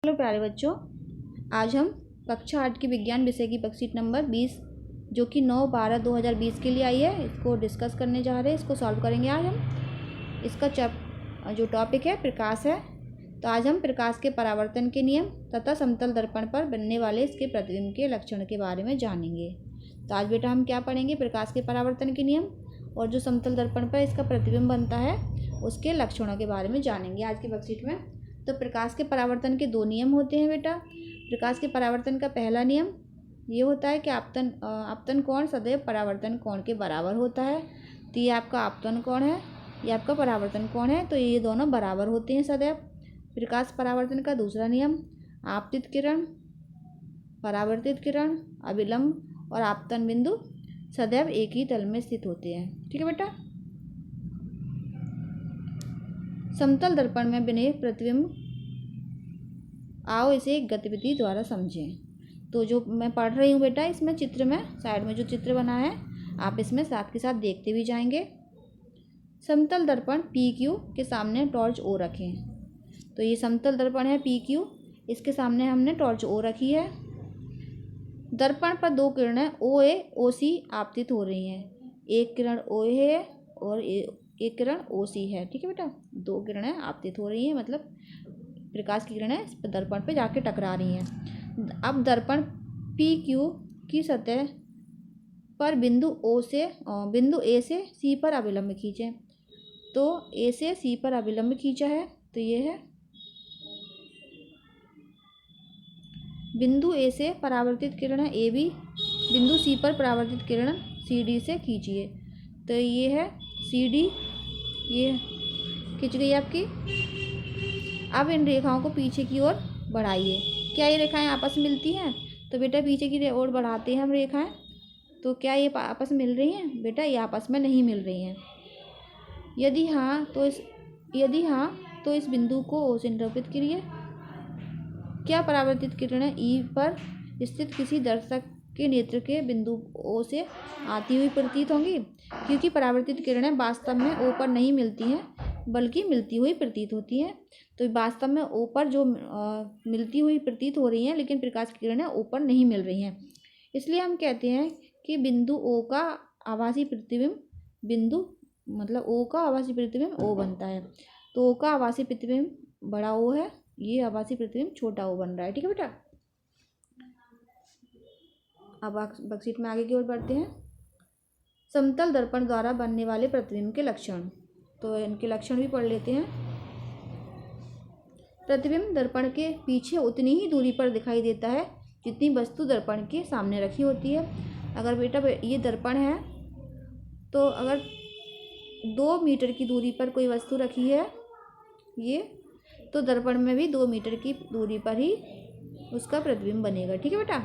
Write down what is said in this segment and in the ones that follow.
Hello प्यारे बच्चों, आज हम कक्षा 8 की विज्ञान विषय की वर्कशीट नंबर 20 जो कि 9/12/2020 के लिए आई है, इसको डिस्कस करने जा रहे हैं। इसको सॉल्व करेंगे आज हम। इसका जो टॉपिक है प्रकाश है। तो आज हम प्रकाश के परावर्तन के नियम तथा समतल दर्पण पर बनने वाले इसके प्रतिबिंब के लक्षण के बारे में जानेंगे। तो आज बेटा हम क्या पढ़ेंगे? प्रकाश के परावर्तन के नियम और जो समतल दर्पण पर इसका प्रतिबिंब बनता है उसके लक्षणों के बारे में जानेंगे आज की वर्कशीट में। तो प्रकाश के परावर्तन के दो नियम होते हैं बेटा। प्रकाश के परावर्तन का पहला नियम ये होता है कि आपतन कोण सदैव परावर्तन कोण के बराबर होता है। तो ये आपका आपतन कोण है, ये आपका परावर्तन कोण है, तो ये दोनों बराबर होते हैं सदैव। प्रकाश परावर्तन का दूसरा नियम, आपतित किरण, परावर्तित किरण, अभिलंब और आपतन बिंदु सदैव एक ही तल में स्थित होते हैं। ठीक है बेटा। समतल दर्पण में बने प्रतिबिंब, आओ इसे एक गतिविधि द्वारा समझें। तो जो मैं पढ़ रही हूँ बेटा, इसमें चित्र में साइड में जो चित्र बना है आप इसमें साथ के साथ देखते भी जाएंगे। समतल दर्पण PQ के सामने टॉर्च O रखें। तो ये समतल दर्पण है PQ, इसके सामने हमने टॉर्च O रखी है। दर्पण पर दो किरणें OA OC आपतित हो रही हैं। एक किरण OA है और एक किरण OC है। ठीक है बेटा, दो किरणें आपतित हो रही हैं, मतलब प्रकाश की किरणें इस दर्पण पे जाके टकरा रही हैं। अब दर्पण PQ की सतह पर बिंदु A से C पर अभिलंब खींचें। तो A से C पर अभिलंब खींचा है, तो ये है बिंदु A से परावर्तित किरण AB, बिंदु C पर परावर्तित किरण CD से खींचिए। तो ये है CD, ये खींच गई आपकी। अब इन रेखाओं को पीछे की ओर बढ़ाइए। क्या ये रेखाएं आपस में मिलती हैं? तो बेटा पीछे की ओर बढ़ाते हैं हम रेखाएं, तो क्या ये आपस में मिल रही हैं? बेटा ये आपस में नहीं मिल रही हैं। यदि हाँ तो इस बिंदु को O से निरूपित करिए। क्या परावर्तित किरणें E पर स्थित किसी दर्शक के नेत्र के बिंदु O से आती हुई प्रतीत होंगी? क्योंकि परावर्तित किरणें वास्तव में O पर नहीं मिलती हैं बल्कि मिलती हुई प्रतीत होती हैं। तो वास्तव में O पर जो मिलती हुई प्रतीत हो रही हैं, लेकिन प्रकाश की किरणें O पर नहीं मिल रही हैं। इसलिए हम कहते हैं कि बिंदु O का आभासी प्रतिबिंब O बनता है। तो O का आभासी प्रतिबिंब बड़ा O है, ये आभासी प्रतिबिंब छोटा O बन रहा है। ठीक है बेटा। अब वर्कशीट में आगे की ओर बढ़ते हैं। समतल दर्पण द्वारा बनने वाले प्रतिबिंब के लक्षण, तो इनके लक्षण भी पढ़ लेते हैं। प्रतिबिंब दर्पण के पीछे उतनी ही दूरी पर दिखाई देता है जितनी वस्तु दर्पण के सामने रखी होती है। अगर बेटा ये दर्पण है, तो अगर 2 मीटर की दूरी पर कोई वस्तु रखी है ये, तो दर्पण में भी 2 मीटर की दूरी पर ही उसका प्रतिबिंब बनेगा। ठीक है बेटा।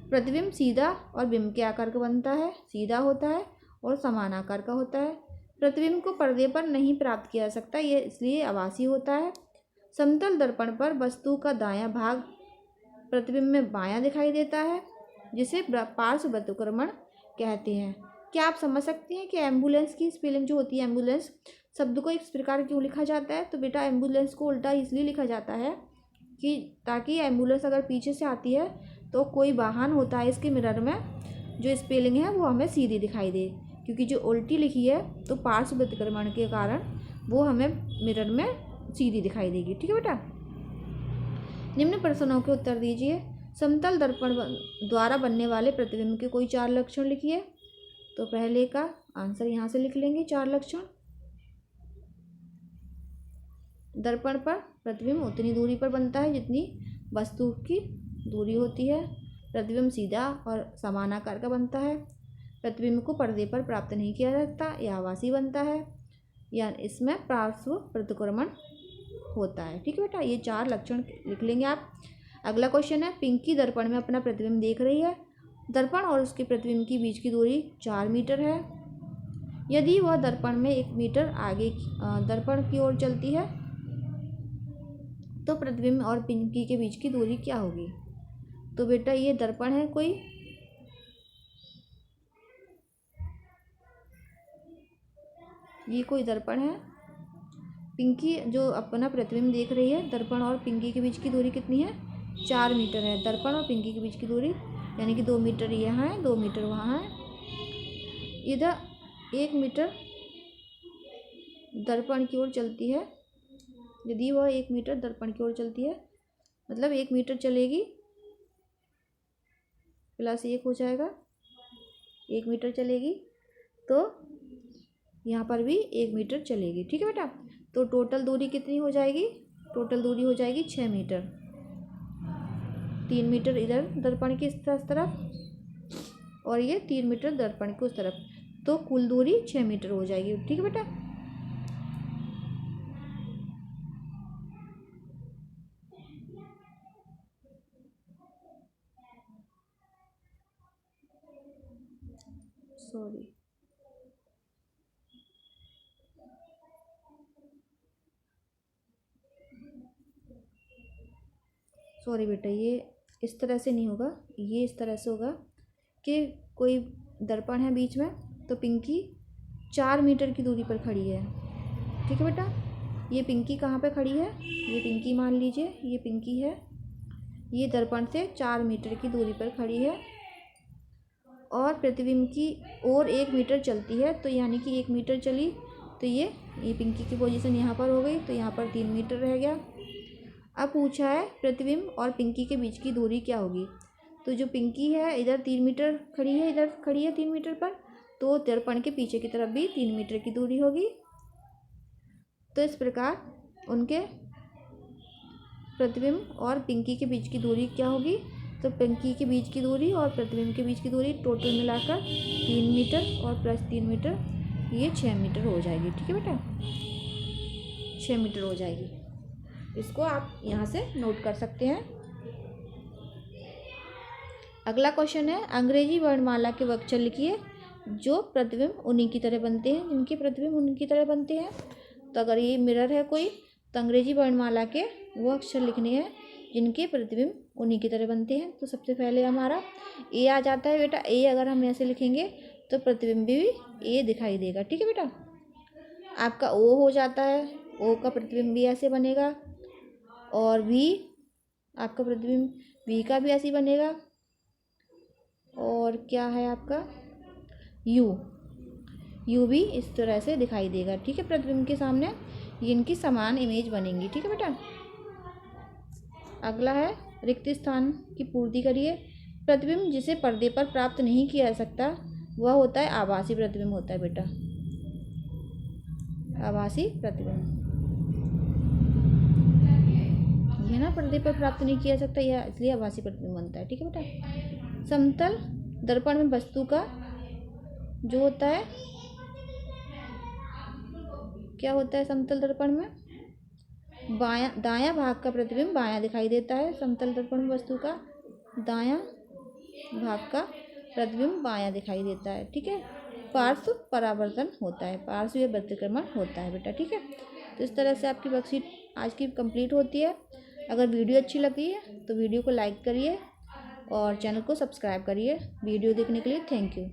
प्रतिबिंब सीधा और बिंब के आकार का बनता है, सीधा होता है और समान आकार का होता है। प्रतिबिंब को पर्दे पर नहीं प्राप्त किया जा सकता, ये इसलिए आभासी होता है। समतल दर्पण पर वस्तु का दायां भाग प्रतिबिंब में बायां दिखाई देता है, जिसे पार्श्व प्रतिक्रमण कहते हैं। क्या आप समझ सकते हैं कि एम्बुलेंस की स्पेलिंग जो होती है, एम्बुलेंस शब्द को इस प्रकार क्यों लिखा जाता है? तो बेटा एम्बुलेंस को उल्टा इसलिए लिखा जाता है कि ताकि एम्बुलेंस अगर पीछे से आती है तो कोई वाहन होता है इसके मिरर में, जो स्पेलिंग है वो हमें सीधी दिखाई दे, क्योंकि जो उल्टी लिखी है तो पार्श्व प्रतिक्रमण के कारण वो हमें मिरर में सीधी दिखाई देगी। ठीक है बेटा। निम्न प्रश्नों के उत्तर दीजिए। समतल दर्पण द्वारा बनने वाले प्रतिबिंब के कोई 4 लक्षण लिखिए। तो पहले का आंसर यहाँ से लिख लेंगे, 4 लक्षण। दर्पण पर प्रतिबिंब उतनी दूरी पर बनता है जितनी वस्तु की दूरी होती है। प्रतिबिंब सीधा और समान आकार का बनता है। प्रतिबिंब को पर्दे पर प्राप्त नहीं किया जाता, यह आभासी बनता है, या इसमें पार्श्व प्रतिक्रमण होता है। ठीक है बेटा, ये 4 लक्षण लिख लेंगे आप। अगला क्वेश्चन है, पिंकी दर्पण में अपना प्रतिबिंब देख रही है। दर्पण और उसके प्रतिबिंब की बीच की दूरी 4 मीटर है। यदि वह दर्पण में 1 मीटर आगे दर्पण की ओर चलती है तो प्रतिबिंब और पिंकी के बीच की दूरी क्या होगी? तो बेटा ये दर्पण है कोई, ये कोई दर्पण है। पिंकी जो अपना प्रतिबिंब देख रही है, दर्पण और पिंकी के बीच की दूरी कितनी है? 4 मीटर है। दर्पण और पिंकी के बीच की दूरी यानी कि 2 मीटर यहाँ है, 2 मीटर वहाँ है। इधर 1 मीटर दर्पण की ओर चलती है। यदि वह 1 मीटर दर्पण की ओर चलती है, मतलब 1 मीटर चलेगी प्लस 1 हो जाएगा, 1 मीटर चलेगी तो यहाँ पर भी 1 मीटर चलेगी। ठीक है बेटा, तो टोटल दूरी कितनी हो जाएगी? टोटल दूरी हो जाएगी 6 मीटर। 3 मीटर इधर दर्पण की इस तरफ और ये 3 मीटर दर्पण की उस तरफ, तो कुल दूरी 6 मीटर हो जाएगी। ठीक है बेटा, सॉरी बेटा, ये इस तरह से नहीं होगा, ये इस तरह से होगा कि कोई दर्पण है बीच में, तो पिंकी 4 मीटर की दूरी पर खड़ी है। ठीक है बेटा, ये पिंकी कहाँ पे खड़ी है? ये पिंकी मान लीजिए, ये पिंकी है, ये दर्पण से 4 मीटर की दूरी पर खड़ी है और प्रतिबिंब की ओर 1 मीटर चलती है, तो यानी कि 1 मीटर चली तो ये पिंकी की पोजीशन यहाँ पर हो गई, तो यहाँ पर 3 मीटर रह गया। अब पूछा है प्रतिबिंब और पिंकी के बीच की दूरी क्या होगी। तो जो पिंकी है इधर 3 मीटर खड़ी है, इधर खड़ी है 3 मीटर पर, तो दर्पण के पीछे की तरफ भी 3 मीटर की दूरी होगी। तो इस प्रकार उनके प्रतिबिंब और पिंकी के बीच की दूरी क्या होगी? तो पिंकी के बीच की दूरी और प्रतिबिंब के बीच की दूरी टोटल मिलाकर 3 मीटर और प्लस 3 मीटर, ये 6 मीटर हो जाएगी। ठीक है बेटा, 6 मीटर हो जाएगी। इसको आप यहाँ से नोट कर सकते हैं। अगला क्वेश्चन है, अंग्रेजी वर्णमाला के अक्षर लिखिए जो प्रतिबिंब उन्हीं की तरह बनते हैं, जिनके प्रतिबिंब उन्हीं की तरह बनते हैं। तो अगर ये मिरर है कोई, तो अंग्रेजी वर्णमाला के वो अक्षर लिखने हैं जिनके प्रतिबिंब उन्हीं की तरह बनते हैं। तो सबसे पहले हमारा ए आ जाता है बेटा। ए अगर हम ऐसे लिखेंगे तो प्रतिबिंब भी ए दिखाई देगा। ठीक है बेटा, आपका ओ हो जाता है, ओ का प्रतिबिंब भी ऐसे बनेगा, और भी आपका प्रतिबिंब वी का भी ऐसे ही बनेगा। और क्या है आपका यू भी इस तरह से दिखाई देगा। ठीक है, प्रतिबिंब के सामने ये इनकी समान इमेज बनेंगी। ठीक है बेटा, अगला है रिक्त स्थान की पूर्ति करिए। प्रतिबिंब जिसे पर्दे पर प्राप्त नहीं किया जा सकता वह होता है आभासी प्रतिबिंब होता है बेटा, आभासी प्रतिबिंब। ये ना पर्दे पर प्राप्त नहीं किया जा सकता, यह इसलिए आभासी प्रतिबिंब बनता है। ठीक है बेटा, समतल दर्पण में वस्तु का जो होता है, क्या होता है समतल दर्पण में? दायां भाग का प्रतिबिंब बायां दिखाई देता है। समतल दर्पण में वस्तु का दायां भाग का प्रतिबिंब बायां दिखाई देता है। ठीक है, पार्श्व परावर्तन होता है, पार्श्वीय व्यतिक्रमण होता है बेटा। ठीक है, तो इस तरह से आपकी वर्कशीट आज की कंप्लीट होती है। अगर वीडियो अच्छी लगी है तो वीडियो को लाइक करिए और चैनल को सब्सक्राइब करिए। वीडियो देखने के लिए थैंक यू।